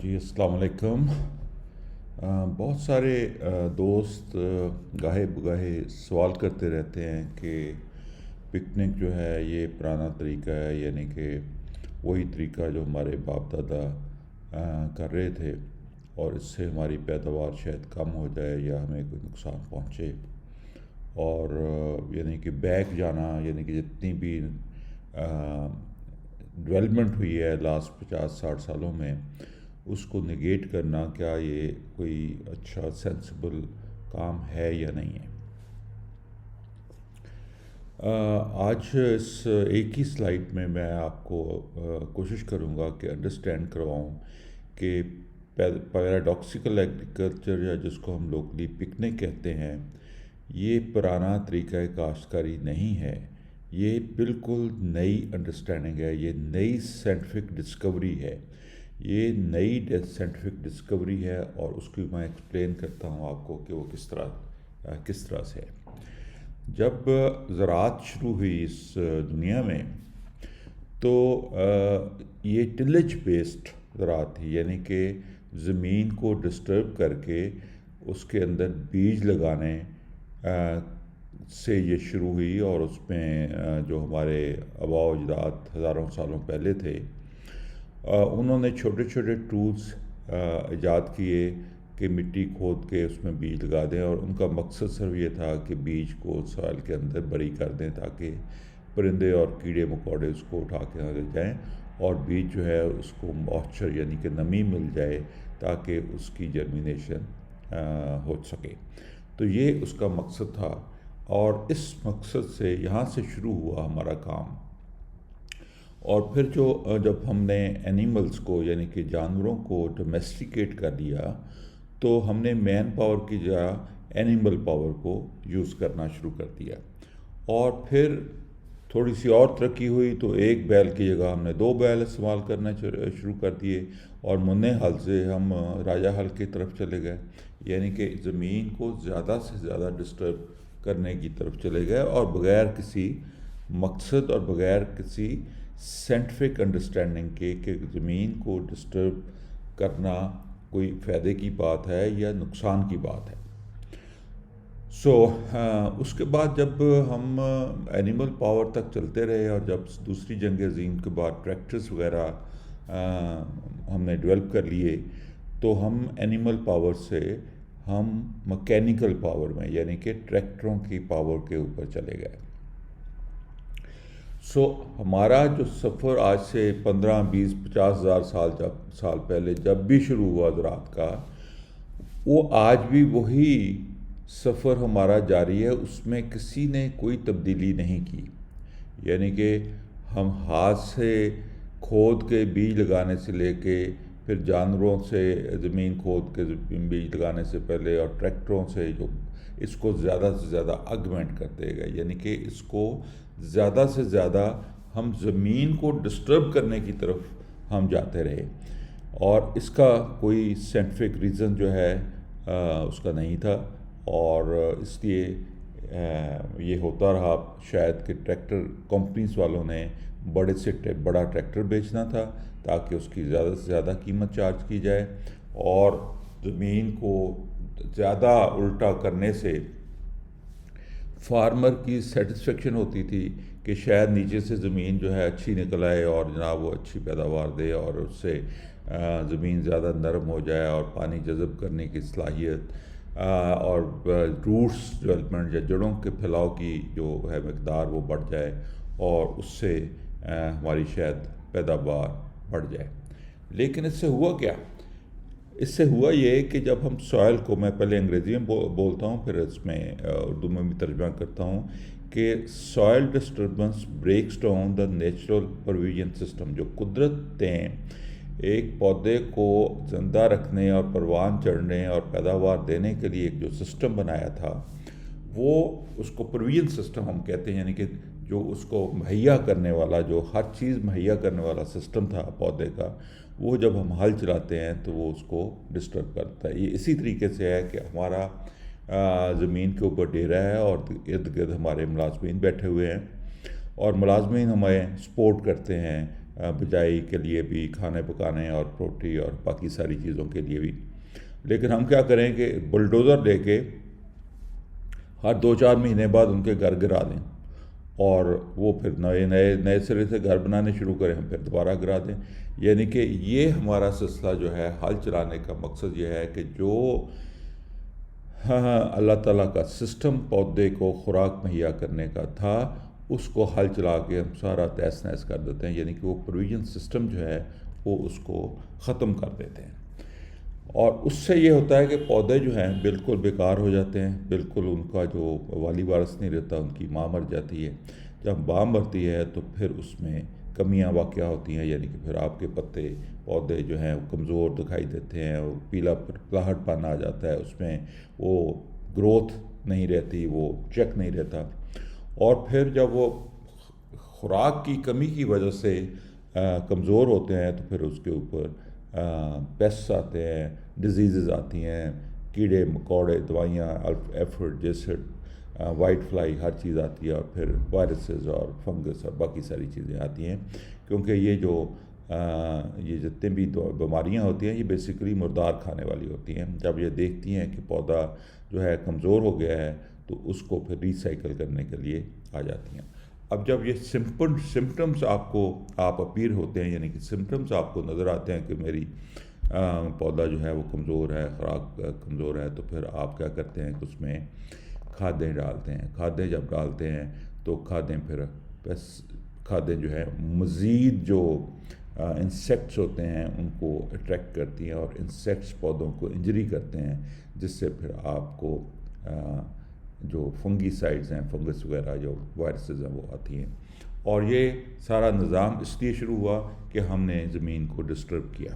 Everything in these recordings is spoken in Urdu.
جی السلام علیکم۔ بہت سارے دوست گاہے بگاہے سوال کرتے رہتے ہیں کہ پکنک جو ہے یہ پرانا طریقہ ہے، یعنی کہ وہی طریقہ جو ہمارے باپ دادا کر رہے تھے، اور اس سے ہماری پیداوار شاید کم ہو جائے یا ہمیں کوئی نقصان پہنچے۔ اور یعنی کہ بیک جانا، یعنی کہ جتنی بھی ڈیولپمنٹ ہوئی ہے لاسٹ 50-60 سالوں میں، اس کو نگیٹ کرنا، کیا یہ کوئی اچھا سینسیبل کام ہے یا نہیں ہے؟ آج اس ایک ہی سلائیڈ میں میں آپ کو کوشش کروں گا کہ انڈرسٹینڈ کرواؤں کہ پیراڈاکسیکل ایگریکلچر، یا جس کو ہم لوکلی پکنک کہتے ہیں، یہ پرانا طریقہ کاشتکاری نہیں ہے۔ یہ بالکل نئی انڈرسٹینڈنگ ہے، یہ نئی سائنٹیفک ڈسکوری ہے، یہ نئی سائنٹیفک ڈسکوری ہے، اور اس کو میں ایکسپلین کرتا ہوں آپ کو کہ وہ کس طرح سے ہے۔ جب زراعت شروع ہوئی اس دنیا میں، تو یہ ٹلج بیسڈ زراعت تھی، یعنی کہ زمین کو ڈسٹرب کر کے اس کے اندر بیج لگانے سے یہ شروع ہوئی، اور اس میں جو ہمارے آباء و اجداد ہزاروں سالوں پہلے تھے، انہوں نے چھوٹے چھوٹے ٹولز ایجاد کیے کہ مٹی کھود کے اس میں بیج لگا دیں، اور ان کا مقصد صرف یہ تھا کہ بیج کو سوائل کے اندر بری کر دیں تاکہ پرندے اور کیڑے مکوڑے اس کو اٹھا کے آگے جائیں، اور بیج جو ہے اس کو موئسچر یعنی کہ نمی مل جائے تاکہ اس کی جرمینیشن ہو سکے۔ تو یہ اس کا مقصد تھا، اور اس مقصد سے یہاں سے شروع ہوا ہمارا کام۔ اور پھر جب ہم نے اینیملز کو، یعنی کہ جانوروں کو ڈومیسٹیکیٹ کر لیا، تو ہم نے مین پاور کی جگہ اینیمل پاور کو یوز کرنا شروع کر دیا، اور پھر تھوڑی سی اور ترقی ہوئی تو ایک بیل کی جگہ ہم نے 2 بیل استعمال کرنا شروع کر دیے، اور منع حل سے ہم راجہ حل کی طرف چلے گئے، یعنی کہ زمین کو زیادہ سے زیادہ ڈسٹرب کرنے کی طرف چلے گئے، اور بغیر کسی مقصد اور بغیر کسی سائنٹیفک انڈرسٹینڈنگ کے کہ زمین کو ڈسٹرب کرنا کوئی فائدے کی بات ہے یا نقصان کی بات ہے۔ اس کے بعد جب ہم اینیمل پاور تک چلتے رہے، اور جب دوسری جنگ عظیم کے بعد ٹریکٹرز وغیرہ ہم نے ڈیولپ کر لیے، تو ہم اینیمل پاور سے ہم مکینیکل پاور میں، یعنی کہ ٹریکٹروں کی پاور کے اوپر چلے گئے۔ ہمارا جو سفر آج سے 15-20-50 ہزار سال پہلے جب بھی شروع ہوا زراعت کا، وہ آج بھی وہی سفر ہمارا جاری ہے، اس میں کسی نے کوئی تبدیلی نہیں کی۔ یعنی کہ ہم ہاتھ سے کھود کے بیج لگانے سے لے کے، پھر جانوروں سے زمین کھود کے بیج لگانے سے پہلے، اور ٹریکٹروں سے جو اس کو زیادہ سے زیادہ آگمنٹ کرتے گئے، یعنی کہ اس کو زیادہ سے زیادہ ہم زمین کو ڈسٹرب کرنے کی طرف ہم جاتے رہے، اور اس کا کوئی سائنٹیفک ریزن جو ہے اس کا نہیں تھا، اور اس لیے یہ ہوتا رہا شاید کہ ٹریکٹر کمپنیز والوں نے بڑا ٹریکٹر بیچنا تھا تاکہ اس کی زیادہ سے زیادہ قیمت چارج کی جائے، اور زمین کو زیادہ الٹا کرنے سے فارمر کی سیٹسفیکشن ہوتی تھی کہ شاید نیچے سے زمین جو ہے اچھی نکل آئے، اور جناب وہ اچھی پیداوار دے، اور اس سے زمین زیادہ نرم ہو جائے، اور پانی جذب کرنے کی صلاحیت اور روٹس ڈیولپمنٹ یا جڑوں کے پھیلاؤ کی جو ہے مقدار وہ بڑھ جائے، اور اس سے ہماری شاید پیداوار بڑھ جائے۔ لیکن اس سے ہوا کیا؟ اس سے ہوا یہ کہ جب ہم سوائل کو، میں پہلے انگریزی میں بولتا ہوں پھر اس میں اردو میں بھی ترجمہ کرتا ہوں، کہ soil disturbance breaks down the natural provision system. جو قدرت نے ایک پودے کو زندہ رکھنے اور پروان چڑھنے اور پیداوار دینے کے لیے ایک جو سسٹم بنایا تھا، وہ اس کو پروویژن سسٹم ہم کہتے ہیں، یعنی کہ جو اس کو مہیا کرنے والا، جو ہر چیز مہیا کرنے والا سسٹم تھا پودے کا، وہ جب ہم ہل چلاتے ہیں تو وہ اس کو ڈسٹرب کرتا ہے۔ یہ اسی طریقے سے ہے کہ ہمارا زمین کے اوپر ڈیرا ہے، اور ارد گرد ہمارے ملازمین بیٹھے ہوئے ہیں، اور ملازمین ہمیں سپورٹ کرتے ہیں بجائی کے لیے بھی، کھانے پکانے اور روٹی اور باقی ساری چیزوں کے لیے بھی. لیکن ہم کیا کریں کہ بلڈوزر لے کے ہر 2-4 مہینے بعد ان کے گھر گرا دیں، اور وہ پھر نئے نئے نئے سرے سے گھر بنانے شروع کریں، ہم پھر دوبارہ گرا دیں. یعنی کہ یہ ہمارا سلسلہ جو ہے ہل چلانے کا مقصد یہ ہے کہ جو اللہ تعالیٰ کا سسٹم پودے کو خوراک مہیا کرنے کا تھا، اس کو ہل چلا کے ہم سارا تہس نہس کر دیتے ہیں. یعنی کہ وہ پروویژن سسٹم جو ہے وہ اس کو ختم کر دیتے ہیں، اور اس سے یہ ہوتا ہے کہ پودے جو ہیں بالکل بیکار ہو جاتے ہیں. بالکل ان کا جو والی وارث نہیں رہتا، ان کی ماں مر جاتی ہے. جب ماں مرتی ہے تو پھر اس میں کمیاں واقع ہوتی ہیں. یعنی کہ پھر آپ کے پتے پودے جو ہیں وہ کمزور دکھائی دیتے ہیں، وہ پیلا پلاہٹ پن آ جاتا ہے، اس میں وہ گروتھ نہیں رہتی، وہ چیک نہیں رہتا. اور پھر جب وہ خوراک کی کمی کی وجہ سے کمزور ہوتے ہیں تو پھر اس کے اوپر پیسٹ آتے ہیں، ڈیزیزز آتی ہیں، کیڑے مکوڑے، دوائیاں، ایفڈ جیسڈ، وائٹ فلائی، ہر چیز آتی ہے، اور پھر وائرسز اور فنگس اور باقی ساری چیزیں آتی ہیں. کیونکہ یہ جتنے بھی بیماریاں ہوتی ہیں یہ بیسیکلی مردار کھانے والی ہوتی ہیں. جب یہ دیکھتی ہیں کہ پودا جو ہے کمزور ہو گیا ہے تو اس کو پھر ریسائیکل کرنے کے لیے آ جاتی ہیں. اب جب یہ سمپٹمز آپ اپیئر ہوتے ہیں، یعنی کہ سمپٹمز آپ کو نظر آتے ہیں کہ میری پودا جو ہے وہ کمزور ہے، خوراک کمزور ہے، تو پھر آپ کیا کرتے ہیں کہ اس میں کھادیں ڈالتے ہیں. کھادیں جب ڈالتے ہیں تو کھادیں جو ہے مزید جو انسیکٹس ہوتے ہیں ان کو اٹریکٹ کرتی ہیں، اور انسیکٹس پودوں کو انجری کرتے ہیں، جس سے پھر آپ کو جو فنگی سائڈز ہیں، فنگس وغیرہ جو وائرسز ہیں وہ آتی ہیں. اور یہ سارا نظام اس لیے شروع ہوا کہ ہم نے زمین کو ڈسٹرب کیا.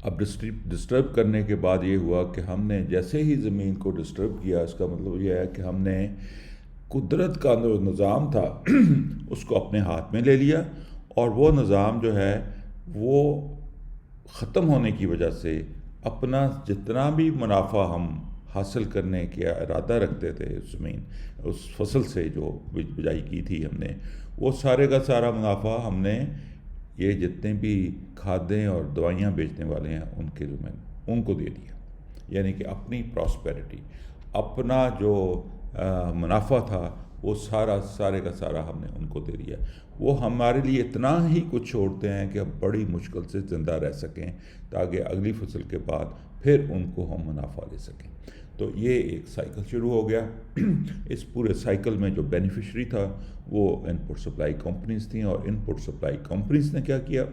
اب ڈسٹرب کرنے کے بعد یہ ہوا کہ ہم نے جیسے ہی زمین کو ڈسٹرب کیا، اس کا مطلب یہ ہے کہ ہم نے قدرت کا جو نظام تھا اس کو اپنے ہاتھ میں لے لیا، اور وہ نظام جو ہے وہ ختم ہونے کی وجہ سے اپنا جتنا بھی منافع ہم حاصل کرنے کا ارادہ رکھتے تھے اس فصل سے جو بجائی کی تھی ہم نے، وہ سارے کا سارا منافع ہم نے یہ جتنے بھی کھادیں اور دوائیاں بیچنے والے ہیں ان کو دے دیا. یعنی کہ اپنی پراسپیرٹی، اپنا جو منافع تھا وہ سارے کا سارا ہم نے ان کو دے دیا. وہ ہمارے لیے اتنا ہی کچھ چھوڑتے ہیں کہ ہم بڑی مشکل سے زندہ رہ سکیں، تاکہ اگلی فصل کے بعد پھر ان کو ہم منافع دے سکیں. تو یہ ایک سائیکل شروع ہو گیا. اس پورے سائیکل میں جو بینیفیشری تھا وہ ان پٹ سپلائی کمپنیز تھیں، اور ان پٹ سپلائی کمپنیز نے کیا کیا،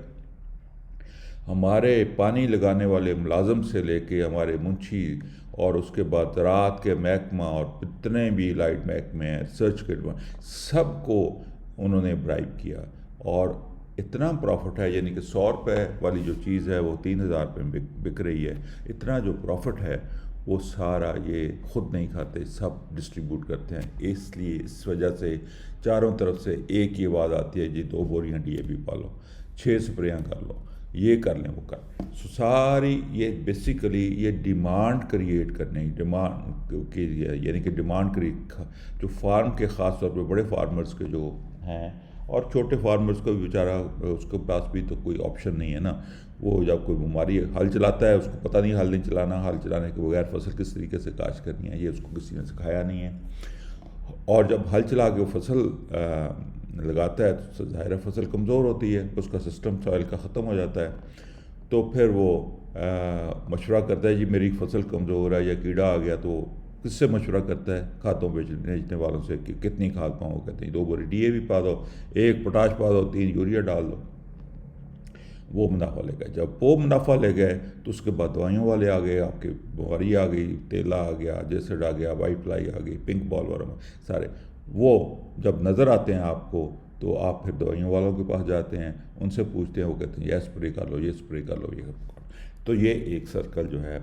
ہمارے پانی لگانے والے ملازم سے لے کے ہمارے منشی اور اس کے بعد زراعت کے محکمہ اور جتنے بھی لائٹ محکمے ہیں، ریسرچ کے سب کو انہوں نے برائب کیا. اور اتنا پروفٹ ہے، یعنی کہ 100 روپے والی جو چیز ہے وہ 3000 روپے بک رہی ہے. اتنا جو پروفٹ ہے وہ سارا یہ خود نہیں کھاتے، سب ڈسٹریبیوٹ کرتے ہیں. اس وجہ سے چاروں طرف سے ایک ہی آواز آتی ہے، جی 2 بوریاں ڈی اے پی پالو، 6 سپریاں کر لو، یہ کر لیں، وہ کر لیں. ساری یہ بیسیکلی یہ ڈیمانڈ کریٹ کرنے، ڈیمانڈ کی، یعنی کہ ڈیمانڈ جو فارم کے خاص طور پہ بڑے فارمرز کے جو ہیں، اور چھوٹے فارمرز کو بھی بیچارہ اس کے پاس بھی تو کوئی آپشن نہیں ہے نا. وہ جب کوئی بیماری ہل چلاتا ہے اس کو پتہ نہیں ہل نہیں چلانا، ہل چلانے کے بغیر فصل کس طریقے سے کاشت کرنی ہے یہ اس کو کسی نے سکھایا نہیں ہے. اور جب ہل چلا کے وہ فصل لگاتا ہے تو ظاہر ہے فصل کمزور ہوتی ہے، اس کا سسٹم سوائل کا ختم ہو جاتا ہے. تو پھر وہ مشورہ کرتا ہے، جی میری فصل کمزور ہے یا کیڑا آ گیا، تو کس سے مشورہ کرتا ہے؟ کھادوں بیچنے والوں سے کہ کتنی کھاد پاؤں. وہ کہتے ہیں 2 بوری ڈی اے بھی پا دو، 1 پوٹاش پا دو، 3 یوریا ڈال دو. وہ منافع لے گئے. جب وہ منافع لے گئے تو اس کے بعد دوائیوں والے آ گئے، آپ کی بیماری آ گئی، تیلا آ گیا، جیسڈ آ گیا، وائٹ فلائی آ گئی، پنک بال ورم سارے. وہ جب نظر آتے ہیں آپ کو تو آپ پھر دوائیوں والوں کے پاس جاتے ہیں، ان سے پوچھتے ہیں، وہ کہتے ہیں یہ اسپرے کر لو، یہ اسپرے کر لو، یہ. تو یہ ایک سرکل جو ہے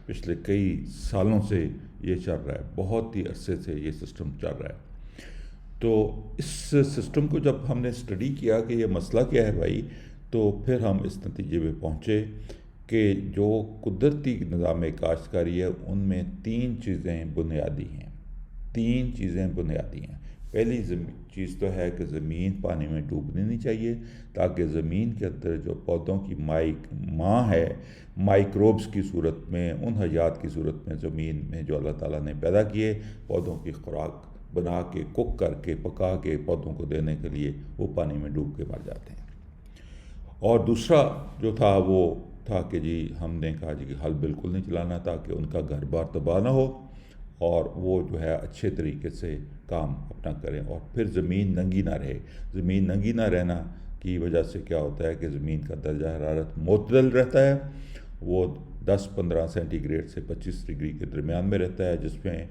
پچھلے کئی سالوں سے یہ چل رہا ہے، بہت ہی عرصے سے یہ سسٹم چل رہا ہے. تو اس سسٹم کو جب ہم نے اسٹڈی کیا کہ یہ مسئلہ کیا ہے بھائی، تو پھر ہم اس نتیجے پہ پہنچے کہ جو قدرتی نظام کاشتکاری ہے ان میں 3 چیزیں بنیادی ہیں. 3 چیزیں بنیادی ہیں. پہلی چیز تو ہے کہ زمین پانی میں ڈوبنی نہیں چاہیے، تاکہ زمین کے اندر جو پودوں کی ماں ہے، مائکروبس کی صورت میں، ان حیات کی صورت میں زمین میں جو اللہ تعالیٰ نے پیدا کیے پودوں کی خوراک بنا کے، کک کر کے، پکا کے پودوں کو دینے کے لیے، وہ پانی میں ڈوب کے مر جاتے ہیں۔ اور دوسرا جو تھا وہ تھا کہ جی ہم نے کہا جی کہ حل بالکل نہیں چلانا تاکہ ان کا گھر بار تباہ نہ ہو، اور وہ جو ہے اچھے طریقے سے کام اپنا کریں، اور پھر زمین ننگی نہ رہے۔ زمین ننگی نہ رہنا کی وجہ سے کیا ہوتا ہے کہ زمین کا درجہ حرارت معتدل رہتا ہے، وہ 10-15 سینٹی گریڈ سے 25 ڈگری کے درمیان میں رہتا ہے، جس میں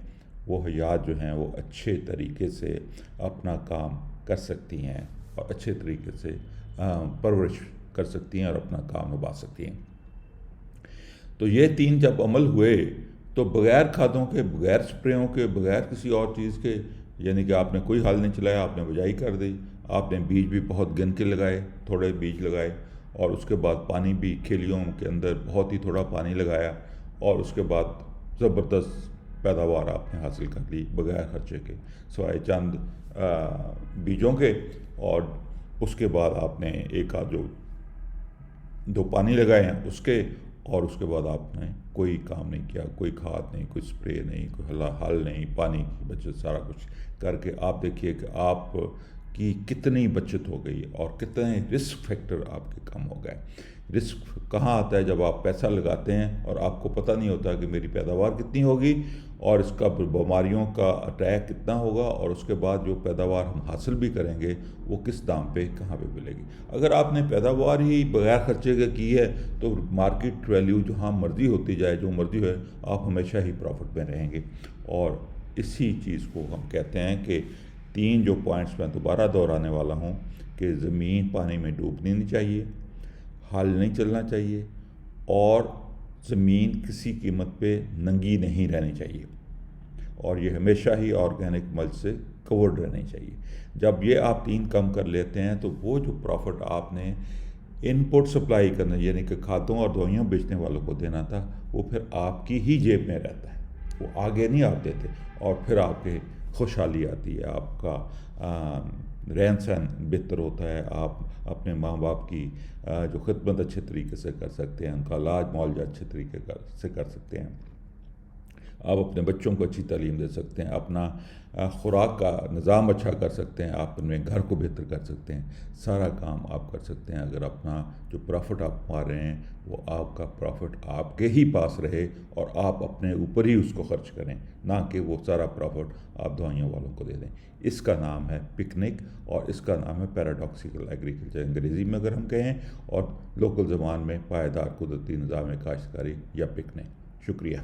وہ حیات جو ہیں وہ اچھے طریقے سے اپنا کام کر سکتی ہیں اور اچھے طریقے سے پرورش کر سکتی ہیں اور اپنا کام نبھا سکتی ہیں۔ تو یہ 3 جب عمل ہوئے تو بغیر کھادوں کے، بغیر سپریوں کے، بغیر کسی اور چیز کے، یعنی کہ آپ نے کوئی حل نہیں چلایا، آپ نے بجائی کر دی، آپ نے بیج بھی بہت گن کے لگائے، تھوڑے بیج لگائے، اور اس کے بعد پانی بھی کھیلیوں کے اندر بہت ہی تھوڑا پانی لگایا، اور اس کے بعد زبردست پیداوار آپ نے حاصل کر لی بغیر خرچے کے، سوائے چند بیجوں کے۔ اور اس کے بعد آپ نے ایک آدھ جو 2 پانی لگائے ہیں اس کے، اور اس کے بعد آپ نے کوئی کام نہیں کیا، کوئی کھاد نہیں، کوئی سپرے نہیں، کوئی حل نہیں، پانی کی بچت، سارا کچھ کر کے آپ دیکھیے کہ آپ کی کتنی بچت ہو گئی، اور کتنے رسک فیکٹر آپ کے کم ہو گئے۔ رسک کہاں آتا ہے؟ جب آپ پیسہ لگاتے ہیں اور آپ کو پتہ نہیں ہوتا کہ میری پیداوار کتنی ہوگی، اور اس کا بیماریوں کا اٹیک کتنا ہوگا، اور اس کے بعد جو پیداوار ہم حاصل بھی کریں گے وہ کس دام پہ کہاں پہ ملے گی۔ اگر آپ نے پیداوار ہی بغیر خرچے کے کی ہے تو مارکیٹ ویلیو جہاں مرضی ہوتی جائے، جو مرضی ہے، آپ ہمیشہ ہی پروفٹ میں رہیں گے۔ اور اسی چیز کو ہم کہتے ہیں کہ 3 جو پوائنٹس میں دوبارہ دہرانے والا ہوں کہ زمین پانی میں ڈوبنی نہیں چاہیے، حل نہیں چلنا چاہیے، اور زمین کسی قیمت پہ ننگی نہیں رہنی چاہیے، اور یہ ہمیشہ ہی آرگینک ملچ سے کورڈ رہنی چاہیے۔ جب یہ آپ 3 کم کر لیتے ہیں تو وہ جو پروفٹ آپ نے ان پٹ سپلائی کرنا، یعنی کہ کھادوں اور دوائیاں بیچنے والوں کو دینا تھا، وہ پھر آپ کی ہی جیب میں رہتا ہے، وہ آگے نہیں آپ دیتے، اور پھر آپ کے خوشحالی آتی ہے، آپ کا رہن سہن بہتر ہوتا ہے، آپ اپنے ماں باپ کی جو خدمت اچھے طریقے سے کر سکتے ہیں، ان کا علاج معالجہ اچھے طریقے سے کر سکتے ہیں، آپ اپنے بچوں کو اچھی تعلیم دے سکتے ہیں، اپنا خوراک کا نظام اچھا کر سکتے ہیں، آپ اپنے گھر کو بہتر کر سکتے ہیں، سارا کام آپ کر سکتے ہیں اگر اپنا جو پروفٹ آپ پا رہے ہیں وہ آپ کا پروفٹ آپ کے ہی پاس رہے، اور آپ اپنے اوپر ہی اس کو خرچ کریں، نہ کہ وہ سارا پروفٹ آپ دوائیوں والوں کو دے دیں۔ اس کا نام ہے پکنک، اور اس کا نام ہے پیراڈاکسیکل ایگریکلچر، انگریزی میں اگر ہم کہیں، اور لوکل زبان میں پائیدار قدرتی نظام کاشتکاری یا پکنک۔ شکریہ۔